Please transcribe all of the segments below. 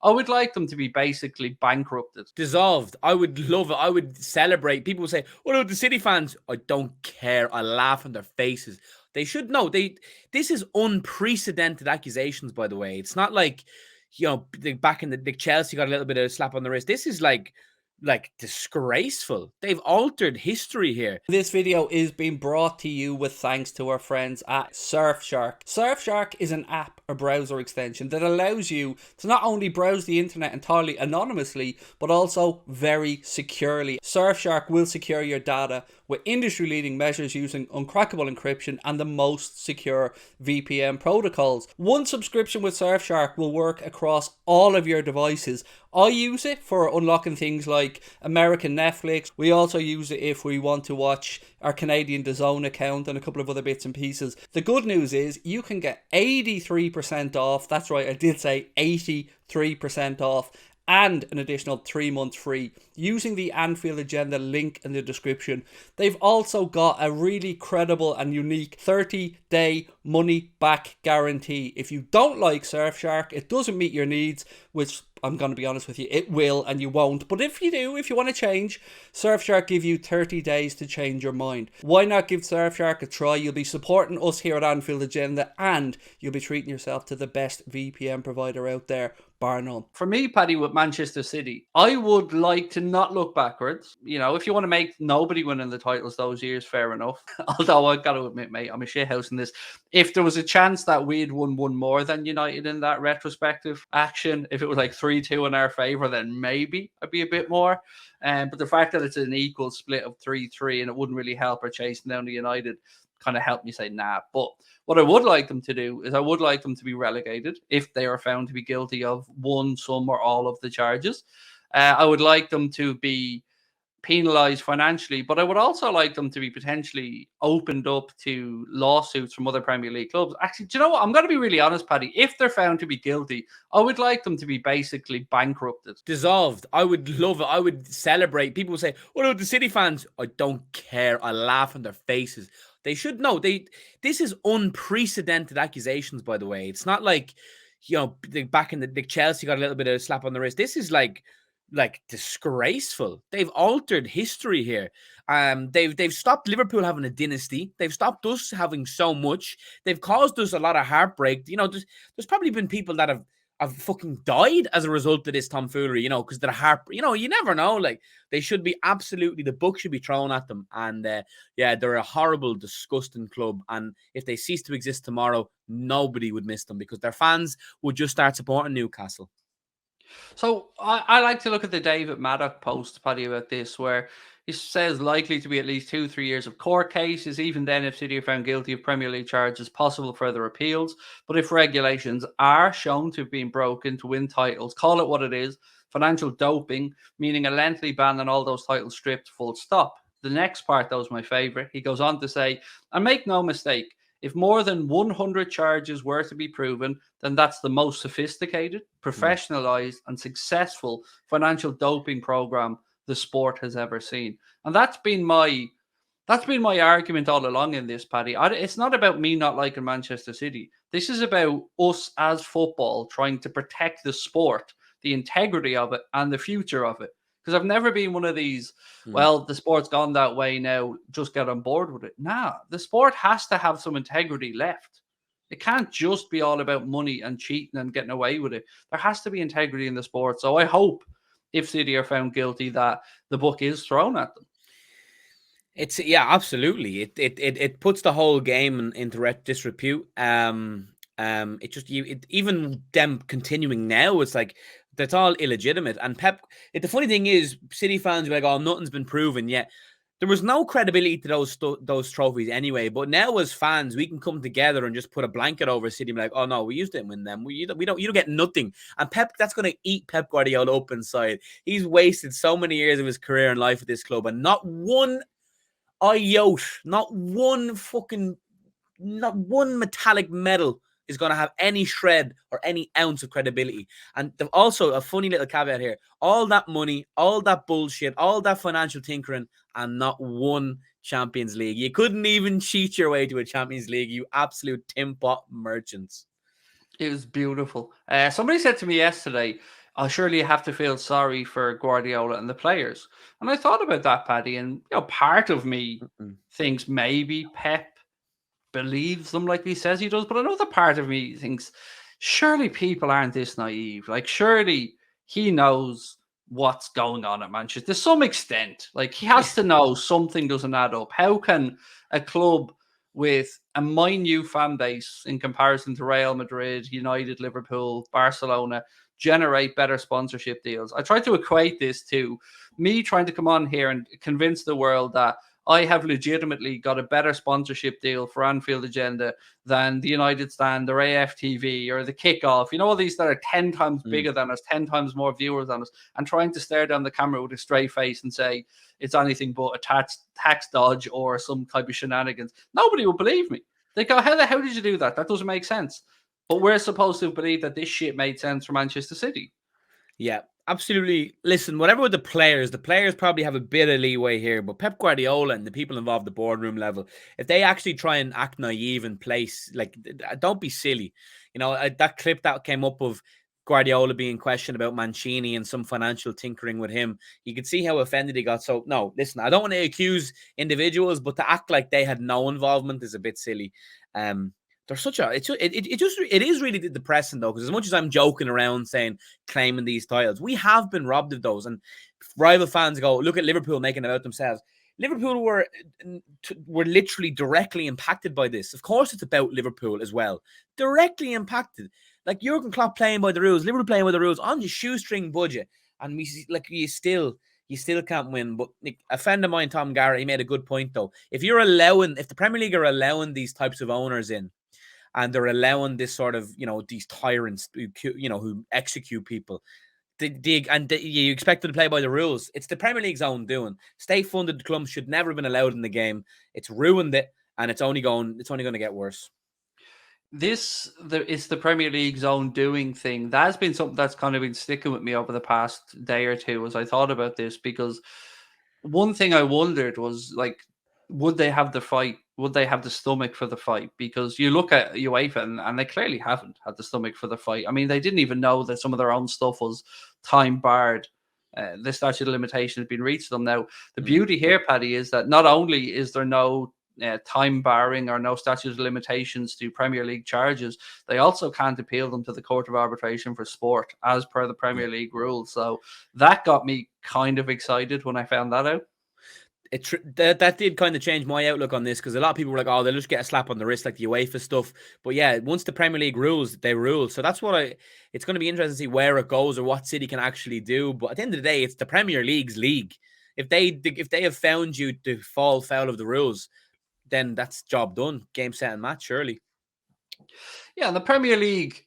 I would like them to be basically bankrupted. Dissolved. I would love it. I would celebrate. People would say, "What about the City fans?" I don't care. I laugh in their faces. They should know. This is unprecedented accusations, by the way. It's not like, back in the Chelsea got a little bit of a slap on the wrist. This is like disgraceful. They've altered history here. This video is being brought to you with thanks to our friends at Surfshark. Surfshark is an app or browser extension that allows you to not only browse the internet entirely anonymously, but also very securely. Surfshark will secure your data with industry-leading measures using uncrackable encryption and the most secure VPN protocols. One subscription with Surfshark will work across all of your devices. I use it for unlocking things like American Netflix. We also use it if we want to watch our Canadian DAZN account and a couple of other bits and pieces. The good news is you can get 83% off. That's right, I did say 83% off. And an additional 3 months free using the Anfield Agenda link in the description. They've also got a really credible and unique 30-day money-back guarantee. If you don't like Surfshark, it doesn't meet your needs, which I'm going to be honest with you, it will and you won't. But if you do, if you want to change, Surfshark give you 30 days to change your mind. Why not give Surfshark a try? You'll be supporting us here at Anfield Agenda and you'll be treating yourself to the best VPN provider out there, bar none. For me, Paddy, with Manchester City, I would like to not look backwards. You know, if you want to make nobody winning the titles those years, fair enough. Although I've got to admit, mate, I'm a shithouse in this. If there was a chance that we'd won one more than United in that retrospective action, if it was like 3-2 in our favour, then maybe I'd be a bit more. But the fact that it's an equal split of 3-3 and it wouldn't really help her chasing down the United kind of helped me say nah. But what I would like them to do is I would like them to be relegated if they are found to be guilty of one, some, or all of the charges. I would like them to be penalised financially, but I would also like them to be potentially opened up to lawsuits from other Premier League clubs. Actually, do you know what? I'm going to be really honest, Paddy. If they're found to be guilty, I would like them to be basically bankrupted. Dissolved. I would love it. I would celebrate. People would say, "What about the City fans?" I don't care. I laugh in their faces. They should know. This is unprecedented accusations, by the way. It's not like, back in the Chelsea got a little bit of a slap on the wrist. This is like disgraceful. They've altered history here. They've stopped Liverpool having a dynasty. They've stopped us having so much. They've caused us a lot of heartbreak. There's probably been people that have fucking died as a result of this tomfoolery, because they're you never know. Like, they should be the book should be thrown at them. And they're a horrible, disgusting club. And if they cease to exist tomorrow, nobody would miss them because their fans would just start supporting Newcastle. So I like to look at the David Maddock post, Paddy, about this, where he says likely to be at least 2-3 years of court cases. Even then, if City are found guilty of Premier League charges, possible further appeals. But if regulations are shown to have been broken to win titles, call it what it is, financial doping, meaning a lengthy ban on all those titles stripped, full stop. The next part, though, is my favourite. He goes on to say, and make no mistake, if more than 100 charges were to be proven, then that's the most sophisticated, professionalized, and successful financial doping program the sport has ever seen. And that's been my argument all along in this, Paddy. It's not about me not liking Manchester City. This is about us as football trying to protect the sport, the integrity of it, and the future of it. Because I've never been one of these, well, the sport's gone that way now, just get on board with it. Nah, the sport has to have some integrity left. It can't just be all about money and cheating and getting away with it. There has to be integrity in the sport. So I hope if City are found guilty that the book is thrown at them. Absolutely. It puts the whole game into disrepute. Even them continuing now, it's like that's all illegitimate. And Pep, the funny thing is, City fans are like, "Oh, nothing's been proven yet." There was no credibility to those trophies anyway. But now, as fans, we can come together and just put a blanket over City and be like, "Oh no, we didn't win them. You don't get nothing." And Pep, that's going to eat Pep Guardiola up inside. He's wasted so many years of his career and life at this club, and not one iota, not one metallic medal is going to have any shred or any ounce of credibility. And also, a funny little caveat here, all that money, all that bullshit, all that financial tinkering, and not one Champions League. You couldn't even cheat your way to a Champions League, you absolute tin pot merchants. It was beautiful. Somebody said to me yesterday, surely you have to feel sorry for Guardiola and the players. And I thought about that, Paddy, and part of me thinks maybe Pep believes them like he says he does, but another part of me thinks surely people aren't this naive. Like, surely he knows what's going on at Manchester to some extent. Like, he has to know something doesn't add up. How can a club with a minute fan base in comparison to Real Madrid, United, Liverpool, Barcelona generate better sponsorship deals? I try to equate this to me trying to come on here and convince the world that I have legitimately got a better sponsorship deal for Anfield Agenda than the United Stand or AFTV or the Kickoff. All these that are 10 times bigger than us, 10 times more viewers than us, and trying to stare down the camera with a straight face and say it's anything but a tax dodge or some type of shenanigans. Nobody will believe me. They go, how the hell did you do that? That doesn't make sense. But we're supposed to believe that this shit made sense for Manchester City. Yeah, absolutely. Listen, whatever with the players probably have a bit of leeway here, but Pep Guardiola and the people involved at the boardroom level, if they actually try and act naive and place, like, don't be silly. That clip that came up of Guardiola being questioned about Mancini and some financial tinkering with him, you could see how offended he got. So, no, listen, I don't want to accuse individuals, but to act like they had no involvement is a bit silly. They're such a it is really depressing though, because as much as I'm joking around saying claiming these titles, we have been robbed of those, and rival fans go, look at Liverpool making it out themselves. Liverpool were literally directly impacted by this. Of course, it's about Liverpool as well, directly impacted. Like Jurgen Klopp playing by the rules, Liverpool playing by the rules on the shoestring budget, and you still can't win. But a friend of mine, Tom Garrett, he made a good point though. If the Premier League are allowing these types of owners in, and they're allowing this sort of, these tyrants, who execute people, you expect them to play by the rules. It's the Premier League's own doing. State-funded clubs should never have been allowed in the game. It's ruined it, and it's only going to get worse. It's the Premier League's own doing thing. That's been something that's kind of been sticking with me over the past day or two as I thought about this, because one thing I wondered was, like, would they have the fight? Would they have the stomach for the fight? Because you look at UEFA and they clearly haven't had the stomach for the fight. I mean, they didn't even know that some of their own stuff was time barred. The statute of limitation has been reached them. Now, the beauty here, Paddy, is that not only is there no time barring or no statute of limitations to Premier League charges, they also can't appeal them to the Court of Arbitration for Sport as per the Premier League rules. So that got me kind of excited when I found that out. That did kind of change my outlook on this, because a lot of people were like, oh, they'll just get a slap on the wrist like the UEFA stuff. But yeah, once the Premier League rules, they rule. So that's what it's going to be interesting to see where it goes or what City can actually do. But at the end of the day, it's the Premier League's league. If they have found you to fall foul of the rules, then that's job done. Game, set, and match, surely. Yeah, the Premier League,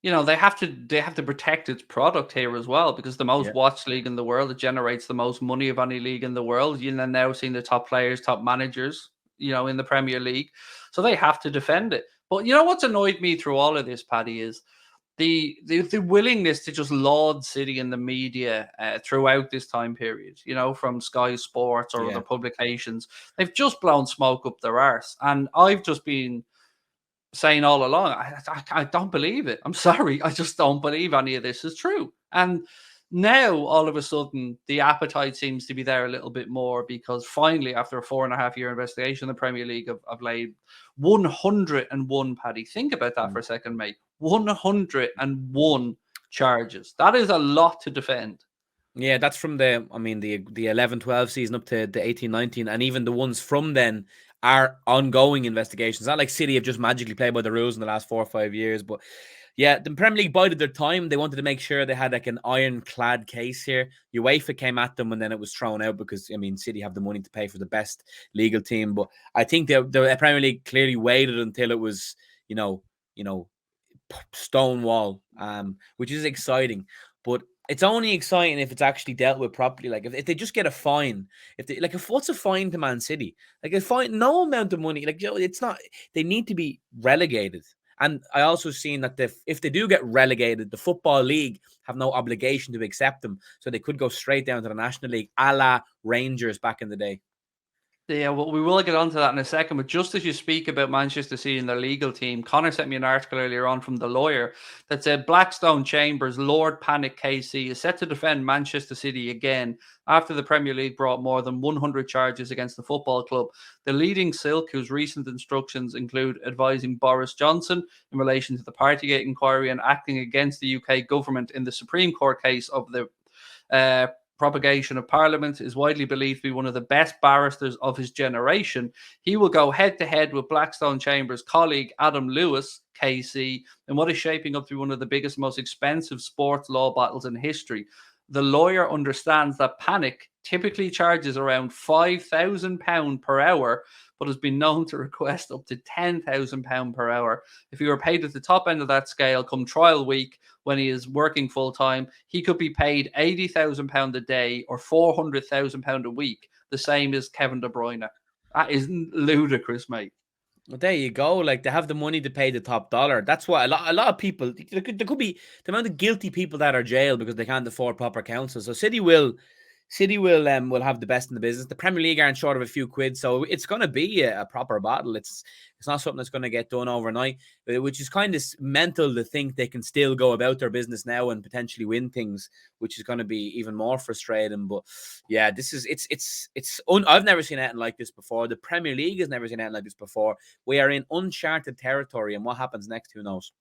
they have to protect its product here as well, because the most watched league in the world, it generates the most money of any league in the world. You're now seeing the top players, top managers, in the Premier League. So they have to defend it. But what's annoyed me through all of this, Paddy, is the willingness to just laud City in the media throughout this time period, from Sky Sports or other publications. They've just blown smoke up their arse. And I've just been saying all along, I don't believe it. I'm sorry. I just don't believe any of this is true. And now, all of a sudden, the appetite seems to be there a little bit more, because finally, after a 4.5-year investigation, the Premier League have laid 101, Paddy. Think about that for a second, mate. 101 charges. That is a lot to defend. Yeah, that's from the 11-12 season up to the 18-19, and even the ones from then are ongoing investigations. It's not like City have just magically played by the rules in the last 4 or 5 years. But yeah, the Premier League bided their time. They wanted to make sure they had like an ironclad case here. UEFA came at them, and then it was thrown out because, City have the money to pay for the best legal team. But I think the Premier League clearly waited until it was, stonewall, which is exciting. But it's only exciting if it's actually dealt with properly. Like if they just get a fine, if what's a fine to Man City? Like a fine, no amount of money. Like, it's not. They need to be relegated. And I also seen that if they do get relegated, the Football League have no obligation to accept them, so they could go straight down to the National League, a la Rangers back in the day. Yeah, well, we will get onto that in a second. But just as you speak about Manchester City and their legal team, Connor sent me an article earlier on from the lawyer that said Blackstone Chambers Lord Panic KC is set to defend Manchester City again after the Premier League brought more than 100 charges against the football club. The leading silk, whose recent instructions include advising Boris Johnson in relation to the Partygate inquiry and acting against the UK government in the Supreme Court case of the uh, propagation of Parliament, is widely believed to be one of the best barristers of his generation. He will go head to head with Blackstone Chambers colleague Adam Lewis, KC, in what is shaping up to be one of the biggest, most expensive sports law battles in history. The lawyer understands that Panic typically charges around £5,000 per hour, but has been known to request up to £10,000 per hour. If he were paid at the top end of that scale come trial week, when he is working full time, he could be paid £80,000 a day or £400,000 a week, the same as Kevin De Bruyne. That is ludicrous, mate. Well, there you go. Like, they have the money to pay the top dollar. That's why a lot of people, there could be the amount of guilty people that are jailed because they can't afford proper counsel. So City will have the best in the business. The Premier League aren't short of a few quid, so it's going to be a proper battle. It's not something that's going to get done overnight, which is kind of mental to think they can still go about their business now and potentially win things, which is going to be even more frustrating. But yeah, I've never seen anything like this before. The Premier League has never seen anything like this before. We are in uncharted territory, and what happens next, who knows?